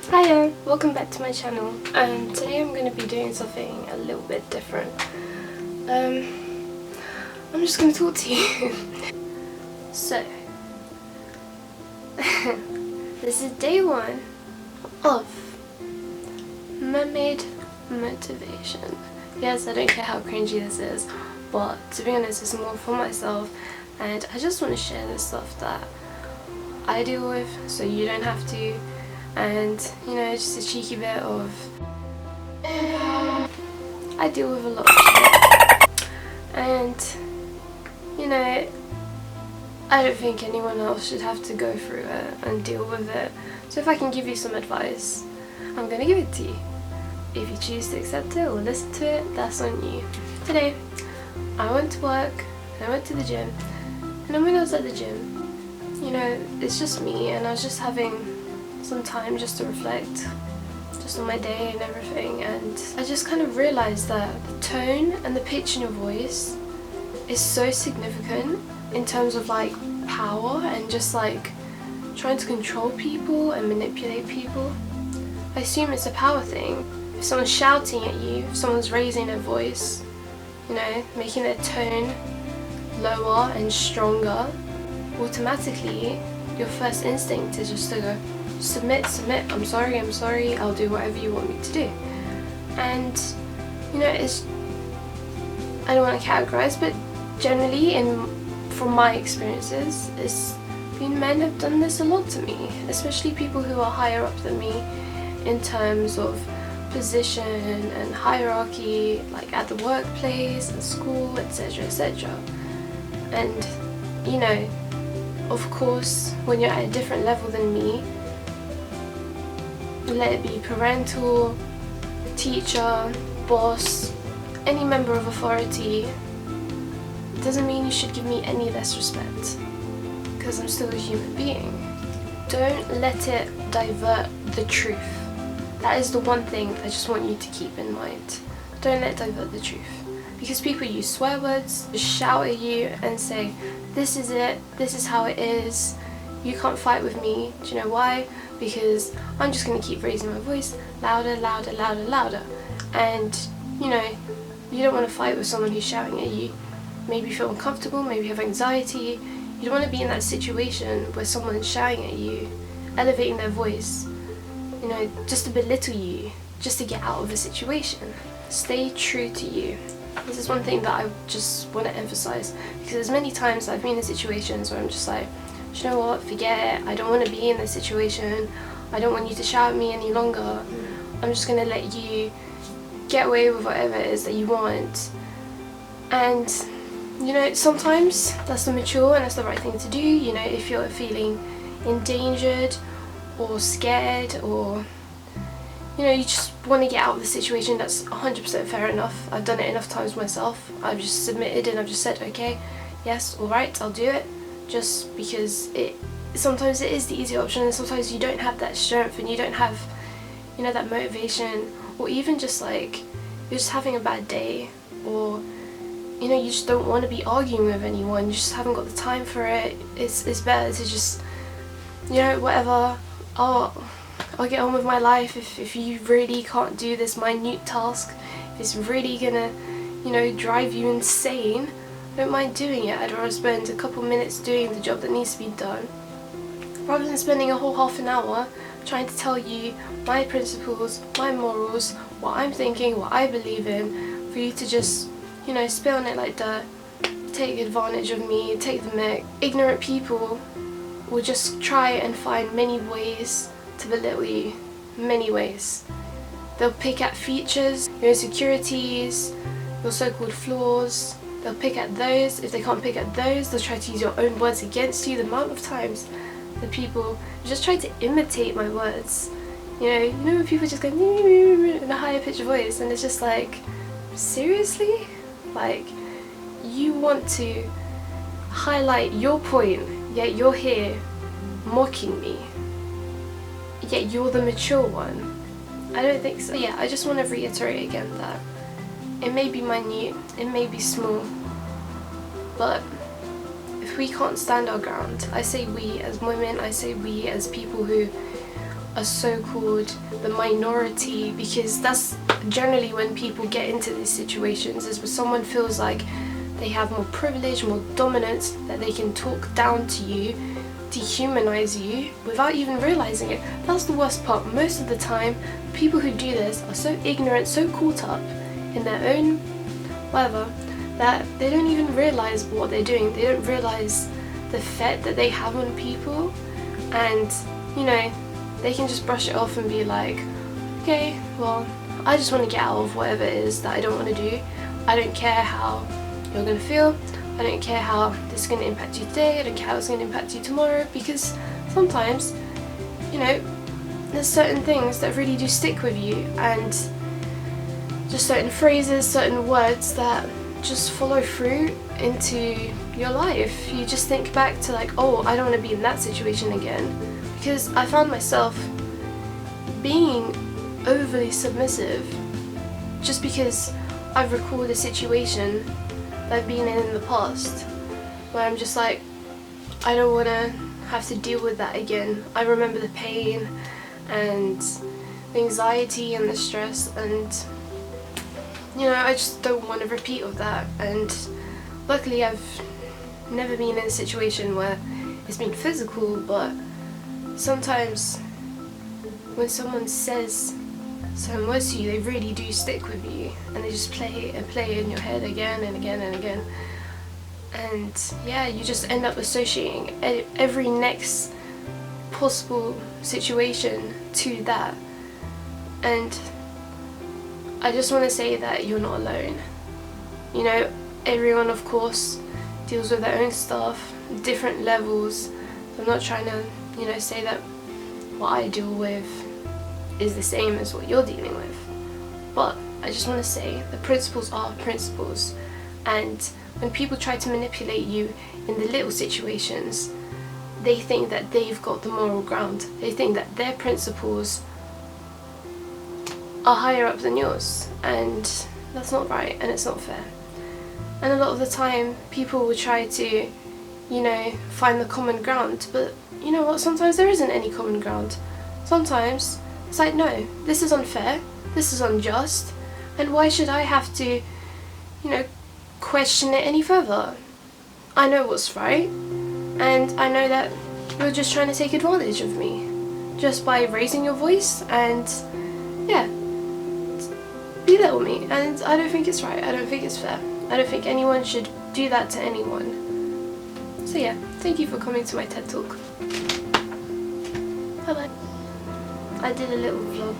Hiya, welcome back to my channel, and today I'm going to be doing something a little bit different. I'm just going to talk to you. So, this is day 1 of Mermaid Motivation. Yes, I don't care how cringy this is, but to be honest, it's more for myself, and I just want to share the stuff that I deal with so you don't have to. And you know, just a cheeky bit of I deal with a lot of shit, and you know, I don't think anyone else should have to go through it and deal with it. So if I can give you some advice, I'm gonna give it to you. If you choose to accept it or listen to it, that's on you. Today I went to work and I went to the gym, and then when I was at the gym, you know, it's just me, and I was just having some time just to reflect just on my day and everything, and I just kind of realised that the tone and the pitch in your voice is so significant in terms of like power and just like trying to control people and manipulate people. I assume it's a power thing. If someone's shouting at you, if someone's raising their voice, you know, making their tone lower and stronger, automatically your first instinct is just to go, submit, I'm sorry, I'll do whatever you want me to do. And you know, it's, I don't want to categorize, but generally, from my experiences, men have done this a lot to me, especially people who are higher up than me in terms of position and hierarchy, like at the workplace and school, etc, etc. And you know, of course, when you're at a different level than me, let it be parental, teacher, boss, any member of authority, it doesn't mean you should give me any less respect, because I'm still a human being. Don't let it divert the truth. That is the one thing I just want you to keep in mind. Don't let it divert the truth. Because people use swear words, just shout at you and say, this is it, this is how it is, you can't fight with me. Do you know why? Because I'm just going to keep raising my voice louder, louder, louder, louder. And you know, you don't want to fight with someone who's shouting at you. Maybe you feel uncomfortable, maybe you have anxiety. You don't want to be in that situation where someone's shouting at you, elevating their voice, you know, just to belittle you, just to get out of the situation. Stay true to you. This is one thing that I just want to emphasize, because there's many times I've been in situations where I'm just like, you know what, forget it, I don't want to be in this situation, I don't want you to shout at me any longer, I'm just going to let you get away with whatever it is that you want. And you know, sometimes that's the mature and that's the right thing to do. You know, if you're feeling endangered or scared, or you know, you just want to get out of the situation, that's 100% fair enough. I've done it enough times myself. I've just submitted and I've just said, okay, yes, alright, I'll do it. Just because sometimes it is the easy option, and sometimes you don't have that strength and you don't have, you know, that motivation, or even just like you're just having a bad day, or you know, you just don't want to be arguing with anyone, you just haven't got the time for it. It's better to just, you know, whatever, I'll get on with my life. If you really can't do this minute task, if it's really gonna, you know, drive you insane, I don't mind doing it. I'd rather spend a couple minutes doing the job that needs to be done, rather than spending a whole half an hour trying to tell you my principles, my morals, what I'm thinking, what I believe in, for you to just, you know, spit on it like dirt, take advantage of me, take the mick. Ignorant people will just try and find many ways to belittle you, many ways. They'll pick at features, your insecurities, your so-called flaws. They'll pick at those. If they can't pick at those, they'll try to use your own words against you. The amount of times the people just try to imitate my words. You know when people just go in a higher pitched voice, and it's just like, seriously? Like, you want to highlight your point, yet you're here mocking me. Yet you're the mature one. I don't think so. Yeah, I just want to reiterate again that it may be minute, it may be small, but if we can't stand our ground. I say we as women, I say we as people who are so-called the minority, because that's generally when people get into these situations, is when someone feels like they have more privilege, more dominance, that they can talk down to you, dehumanize you without even realizing it. That's the worst part. Most of the time, people who do this are so ignorant, so caught up in their own whatever, that they don't even realize what they're doing. They don't realize the effect that they have on people, and you know, they can just brush it off and be like, okay, well, I just want to get out of whatever it is that I don't want to do. I don't care how you're going to feel. I don't care how this is going to impact you today. I don't care how it's going to impact you tomorrow, because sometimes, you know, there's certain things that really do stick with you, and just certain phrases, certain words that just follow through into your life. You just think back to like, oh, I don't want to be in that situation again, because I found myself being overly submissive just because I've recalled a situation that I've been in the past where I'm just like, I don't want to have to deal with that again. I remember the pain and the anxiety and the stress, and you know, I just don't want a repeat of that. And luckily I've never been in a situation where it's been physical, but sometimes when someone says certain words to you, they really do stick with you, and they just play and play in your head again and again and again. And yeah, you just end up associating every next possible situation to that. And I just want to say that you're not alone. You know, everyone of course deals with their own stuff, different levels. I'm not trying to, you know, say that what I deal with is the same as what you're dealing with, but I just want to say the principles are principles, and when people try to manipulate you in the little situations, they think that they've got the moral ground. They think that their principles are higher up than yours, and that's not right, and it's not fair. And a lot of the time people will try to, you know, find the common ground, but you know what, sometimes there isn't any common ground. Sometimes it's like, no, this is unfair, this is unjust, and why should I have to, you know, question it any further? I know what's right, and I know that you're just trying to take advantage of me just by raising your voice and, yeah, be there with me. And I don't think it's right, I don't think it's fair. I don't think anyone should do that to anyone. So yeah, thank you for coming to my TED Talk. Bye bye. I did a little vlog.